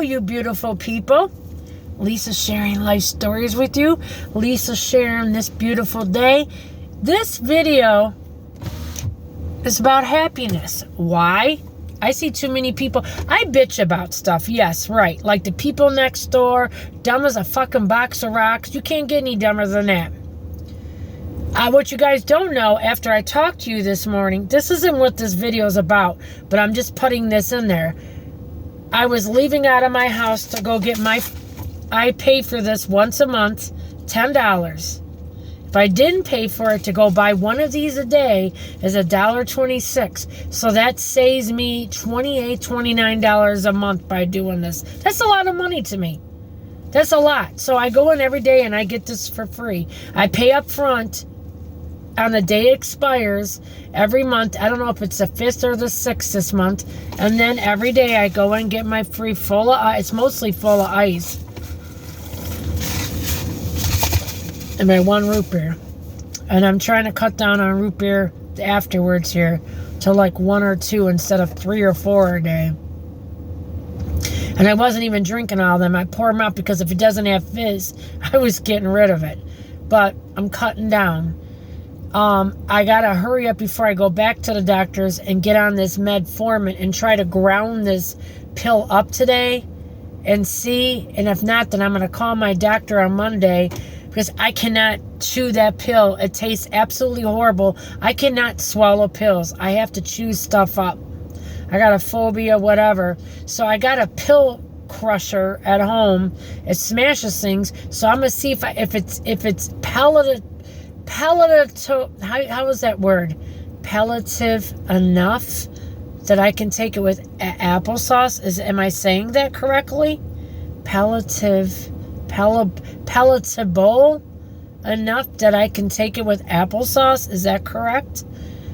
you beautiful people. Lisa sharing life stories with you. Lisa sharing this beautiful day. This video is about happiness. Why? I see too many people. I bitch about stuff. Yes, right. Like the people next door, dumb as a fucking box of rocks. You can't get any dumber than that. What you guys don't know, after I talked to you this morning, this isn't what this video is about, but I'm just putting this in there. I was leaving out of my house to go get I pay for this once a month, $10. If I didn't pay for it, to go buy one of these a day is $1.26. So that saves me $28, $29 a month by doing this. That's a lot of money to me. That's a lot. So I go in every day and I get this for free. I pay up front on the day it expires every month. I don't know if it's the 5th or the 6th this month. And then every day I go and get my free full of ice. It's mostly full of ice. And my 1 root beer. And I'm trying to cut down on root beer afterwards here to like 1 or 2 instead of 3 or 4 a day. And I wasn't even drinking all of them. I pour them out because if it doesn't have fizz, I was getting rid of it. But I'm cutting down. I gotta hurry up before I go back to the doctors and get on this metformin and try to ground this pill up today and see. And if not, then I'm gonna call my doctor on Monday, because I cannot chew that pill. It tastes absolutely horrible. I cannot swallow pills. I have to chew stuff up. I got a phobia, whatever. So I got a pill crusher at home. It smashes things. So I'm gonna see if it's palliative. How is that word? Palliative enough that I can take it with applesauce. Am I saying that correctly? Palatable enough that I can take it with applesauce. Is that correct?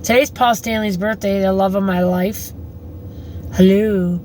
Today's Paul Stanley's birthday, the love of my life. Hello.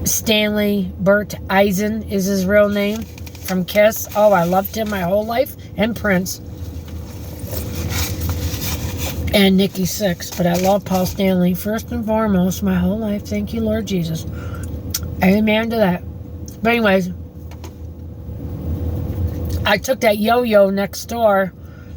Stanley Bert Eisen is his real name, from Kiss. Oh, I loved him my whole life. And Prince. And Nikki Sixx. But I love Paul Stanley first and foremost my whole life. Thank you, Lord Jesus. Amen to that. But anyways, I took that yo-yo next door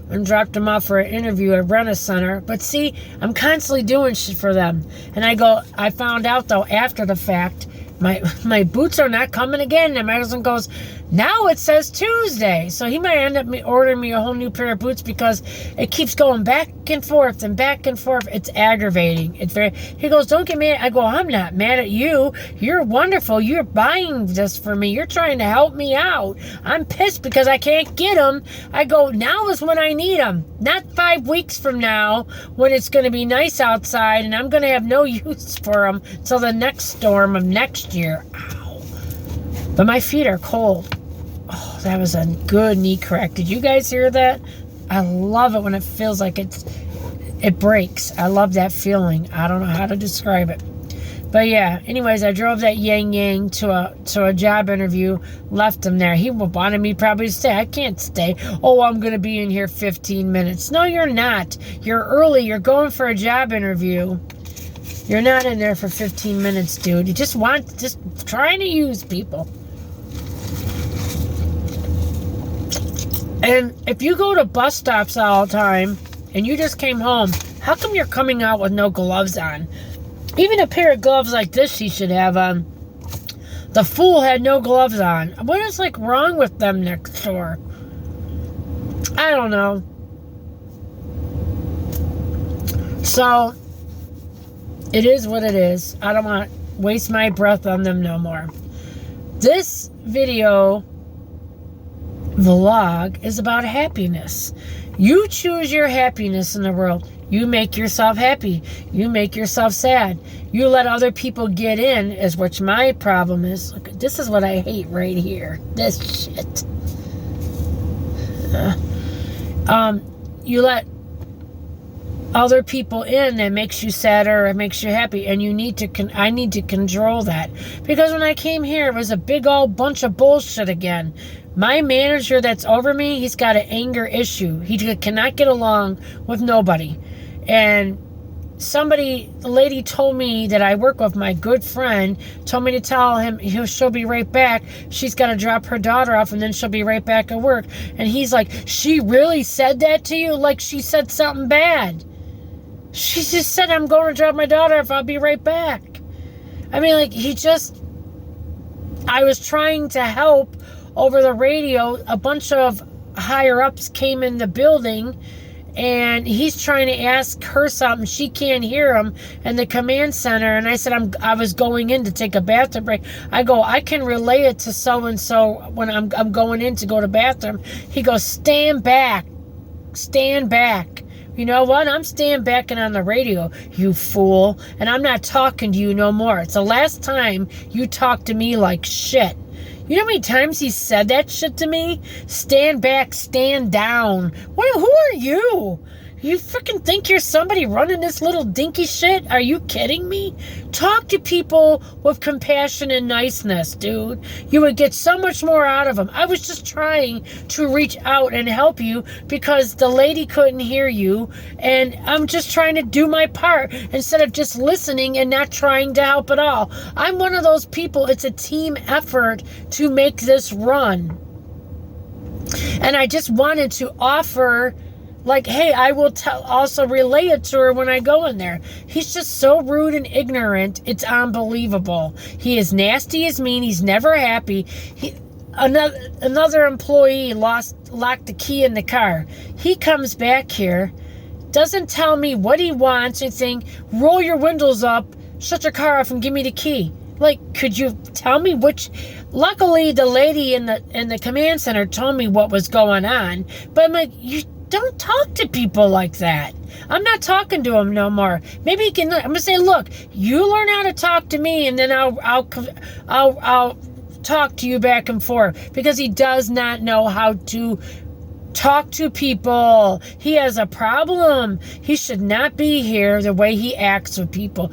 and dropped him off for an interview at Rent-A-Center. But see, I'm constantly doing shit for them. And I found out, though, after the fact, my boots are not coming again. And my husband goes, now it says Tuesday. So he might end up ordering me a whole new pair of boots, because it keeps going back and forth and back and forth. It's aggravating. He goes, don't get mad. I go, I'm not mad at you. You're wonderful. You're buying this for me. You're trying to help me out. I'm pissed because I can't get them. I go, now is when I need them. Not 5 weeks from now when it's going to be nice outside and I'm going to have no use for them till the next storm of next year. Ow. But my feet are cold. Oh, that was a good knee crack. Did you guys hear that? I love it when it feels like it breaks. I love that feeling. I don't know how to describe it. But yeah, anyways, I drove that yang to a job interview, left him there. He wanted me probably to stay. I can't stay. Oh, I'm going to be in here 15 minutes. No, you're not. You're early. You're going for a job interview. You're not in there for 15 minutes, dude. You just trying to use people. And if you go to bus stops all the time and you just came home, how come you're coming out with no gloves on? Even a pair of gloves like this he should have on. The fool had no gloves on. What is wrong with them next door? I don't know. So, it is what it is. I don't want to waste my breath on them no more. This video vlog is about happiness. You choose your happiness in the world. You make yourself happy. You make yourself sad. You let other people get in, is which my problem is. Look, this is what I hate right here. This shit. You let other people in that makes you sadder or makes you happy, and I need to control that, because when I came here it was a big old bunch of bullshit again. My manager that's over me, he's got an anger issue. He cannot get along with nobody, and the lady told me that I work with, my good friend, told me to tell him she'll be right back. She's got to drop her daughter off and then she'll be right back at work. And he's like, she really said that to you? Like she said something bad. She just said, I'm going to drop my daughter off. I'll be right back. I mean, like, I was trying to help over the radio. A bunch of higher ups came in the building and he's trying to ask her something. She can't hear him in the command center. And I said, I was going in to take a bathroom break. I go, I can relay it to so-and-so when I'm going in to go to the bathroom. He goes, stand back. Stand back. You know what? I'm staying back and on the radio, you fool. And I'm not talking to you no more. It's the last time you talk to me like shit. You know how many times he said that shit to me? Stand back, stand down. Who are you? You freaking think you're somebody running this little dinky shit? Are you kidding me? Talk to people with compassion and niceness, dude. You would get so much more out of them. I was just trying to reach out and help you because the lady couldn't hear you. And I'm just trying to do my part instead of just listening and not trying to help at all. I'm one of those people. It's a team effort to make this run. And I just wanted to offer, like, hey, I will also relay it to her when I go in there. He's just so rude and ignorant. It's unbelievable. He is nasty as mean. He's never happy. Another employee locked the key in the car. He comes back here, doesn't tell me what he wants, anything. Roll your windows up, shut your car off, and give me the key. Like, could you tell me which? Luckily, the lady in the command center told me what was going on. But I'm like, you don't talk to people like that. I'm not talking to him no more. Maybe he can. I'm gonna say, look, you learn how to talk to me, and then I'll talk to you back and forth, because he does not know how to talk to people. He has a problem. He should not be here the way he acts with people.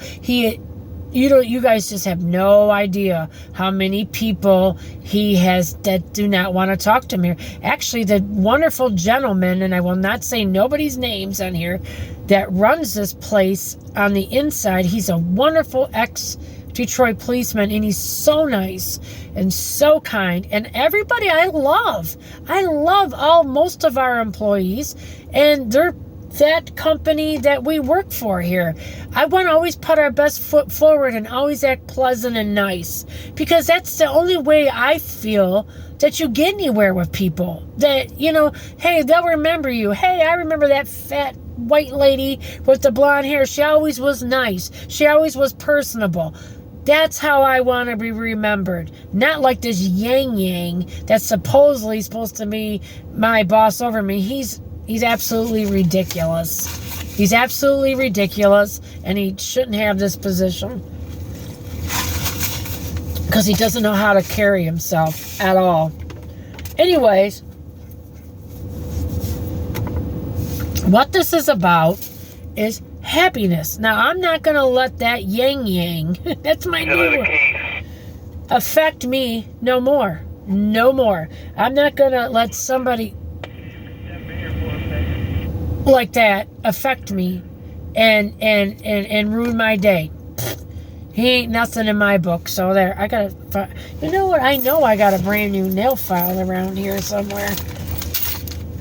You guys just have no idea how many people he has that do not want to talk to him here. Actually, the wonderful gentleman, and I will not say nobody's names on here, that runs this place on the inside, he's a wonderful ex-Detroit policeman, and he's so nice and so kind. And everybody I love most of our employees, and they're that company that we work for here. I want to always put our best foot forward and always act pleasant and nice, because that's the only way I feel that you get anywhere with people. That, hey, they'll remember you. Hey, I remember that fat white lady with the blonde hair. She always was nice. She always was personable. That's how I want to be remembered. Not like this yang that's supposedly supposed to be my boss over me. He's absolutely ridiculous. He's absolutely ridiculous, and he shouldn't have this position, because he doesn't know how to carry himself at all. Anyways, what this is about is happiness. Now, I'm not going to let that yang, that's my new word, affect me no more. No more. I'm not going to let somebody like that affect me and ruin my day. He ain't nothing in my book. So there, you know what? I know I got a brand new nail file around here somewhere.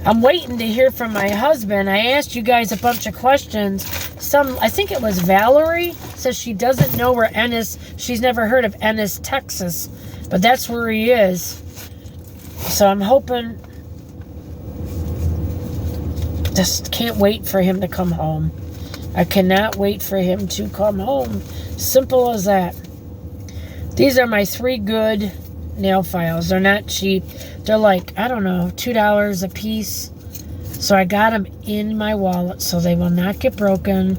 I'm waiting to hear from my husband. I asked you guys a bunch of questions. I think it was Valerie, says she doesn't know where she's never heard of Ennis, Texas, but that's where he is. So I'm hoping. Just can't wait for him to come home. I cannot wait for him to come home. Simple as that. These are my 3 good nail files. They're not cheap. They're like, I don't know, $2 a piece. So I got them in my wallet so they will not get broken.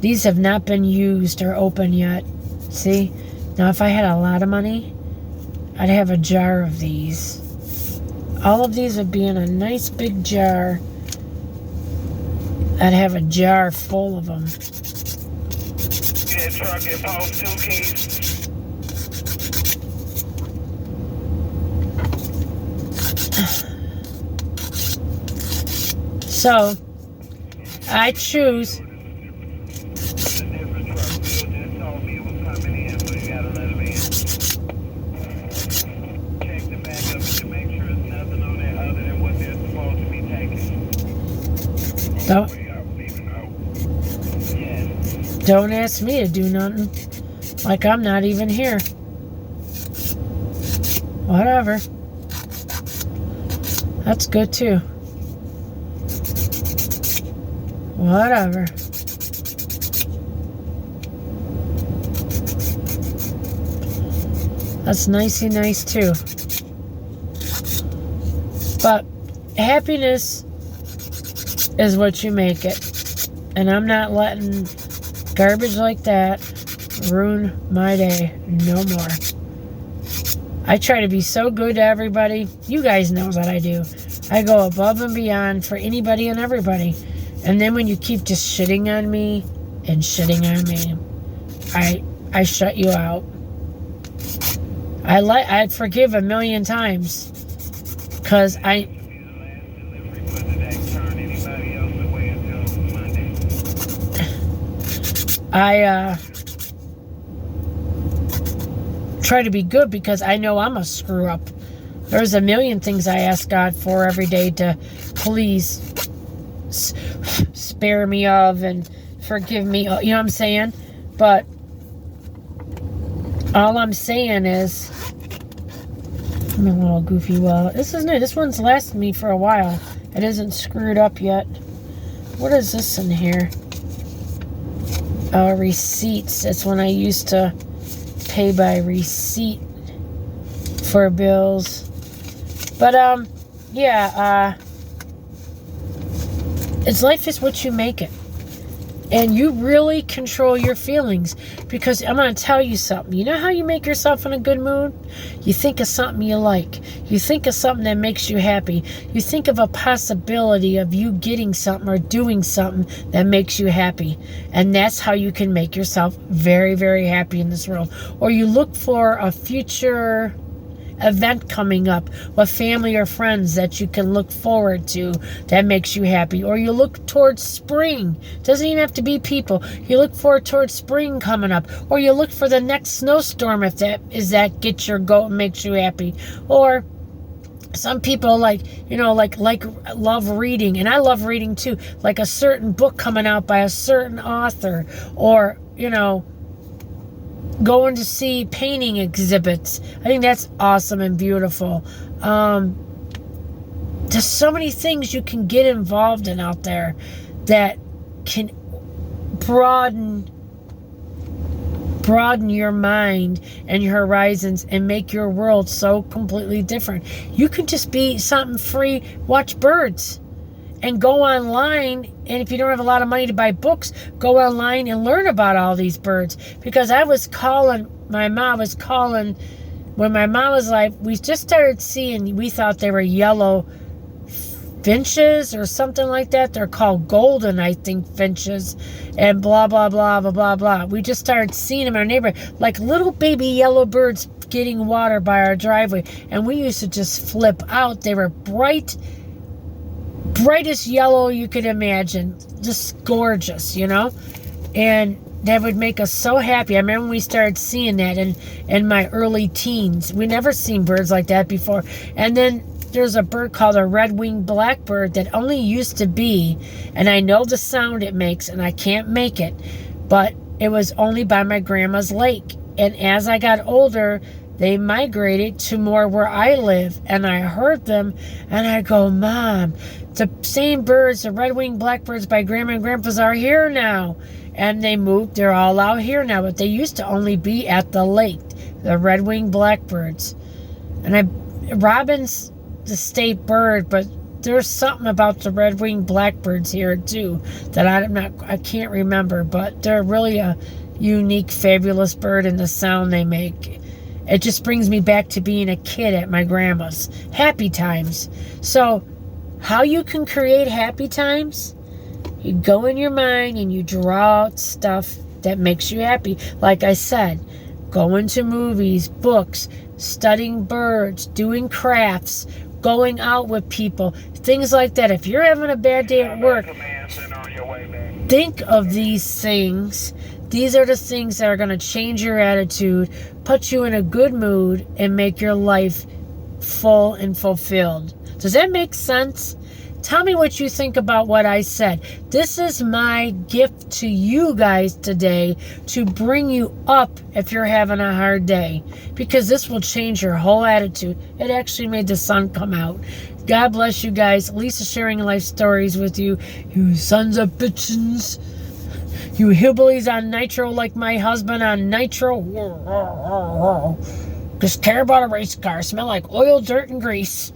These have not been used or opened yet. See? Now if I had a lot of money, I'd have a jar of these. All of these would be in a nice big jar. I'd have a jar full of them. So, I choose Don't ask me to do nothing. Like I'm not even here. Whatever. That's good too. Whatever. That's nicey nice too. But happiness is what you make it. And I'm not letting garbage like that ruin my day no more. I try to be so good to everybody. You guys know that I do. I go above and beyond for anybody and everybody. And then when you keep just shitting on me and shitting on me, I shut you out. I'd forgive 1,000,000 times. Because I try to be good because I know I'm a screw up. There's 1,000,000 things I ask God for every day to please spare me of and forgive me. You know what I'm saying? But all I'm saying is, I'm a little goofy. Well, this is new. This one's lasted me for a while. It isn't screwed up yet. What is this in here? Receipts. That's when I used to pay by receipt for bills. But yeah, it's life is what you make it. And you really control your feelings. Because I'm going to tell you something. You know how you make yourself in a good mood? You think of something you like. You think of something that makes you happy. You think of a possibility of you getting something or doing something that makes you happy. And that's how you can make yourself very, very happy in this world. Or you look for a future event coming up with family or friends that you can look forward to that makes you happy. Or you look towards spring. Doesn't even have to be people. You look forward towards spring coming up. Or you look for the next snowstorm if that gets your goat and makes you happy. Or some people like love reading, and I love reading too, like a certain book coming out by a certain author, or going to see painting exhibits. I think that's awesome and beautiful. There's so many things you can get involved in out there that can broaden your mind and your horizons and make your world so completely different. You could just be something free, watch birds, and go online. And if you don't have a lot of money to buy books, go online and learn about all these birds. Because my mom was calling, when my mom was like, we just started seeing, we thought they were yellow finches or something like that. They're called golden, I think, finches, and blah, blah, blah, blah, blah, blah. We just started seeing them in our neighborhood, like little baby yellow birds getting water by our driveway. And we used to just flip out. They were brightest yellow you could imagine, just gorgeous, and that would make us so happy. I remember when we started seeing that in my early teens. We never seen birds like that before. And then there's a bird called a red-winged blackbird that only used to be, and I know the sound it makes, and I can't make it, but it was only by my grandma's lake. And as I got older, they migrated to more where I live, and I heard them, and I go, Mom, the same birds, the red-winged blackbirds by Grandma and Grandpa's are here now. And they moved, they're all out here now, but they used to only be at the lake, the red-winged blackbirds. And robin's the state bird, but there's something about the red-winged blackbirds here too that I can't remember, but they're really a unique, fabulous bird in the sound they make. It just brings me back to being a kid at my grandma's. Happy times. So, how you can create happy times? You go in your mind and you draw out stuff that makes you happy. Like I said, going to movies, books, studying birds, doing crafts, going out with people, things like that. If you're having a bad day at work, think of these things. These are the things that are going to change your attitude, put you in a good mood, and make your life full and fulfilled. Does that make sense? Tell me what you think about what I said. This is my gift to you guys today to bring you up if you're having a hard day, because this will change your whole attitude. It actually made the sun come out. God bless you guys. Lisa sharing life stories with you. You sons of bitches. You hillbillies on nitro like my husband on nitro. Just care about a race car. Smell like oil, dirt, and grease.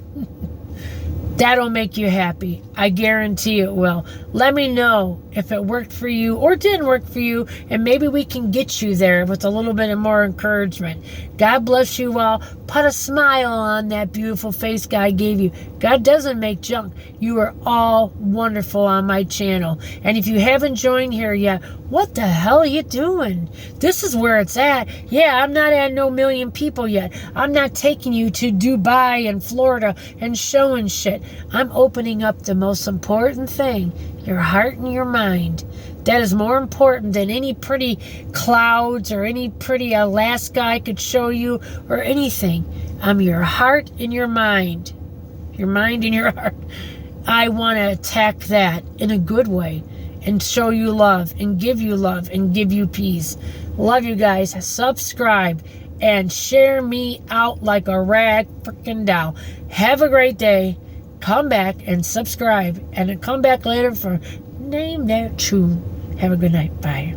That'll make you happy. I guarantee it will. Let me know if it worked for you or didn't work for you, and maybe we can get you there with a little bit of more encouragement. God bless you all. Put a smile on that beautiful face God gave you. God doesn't make junk. You are all wonderful on my channel. And if you haven't joined here yet, what the hell are you doing? This is where it's at. Yeah, I'm not at no million people yet. I'm not taking you to Dubai and Florida and showing shit. I'm opening up the most important thing, your heart and your mind. That is more important than any pretty clouds or any pretty Alaska I could show you or anything. I'm your heart and your mind. Your mind and your heart. I want to attack that in a good way and show you love and give you peace. Love you guys. Subscribe and share me out like a rag freaking doll. Have a great day. Come back and subscribe, and come back later for Name That Tune. Have a good night. Bye.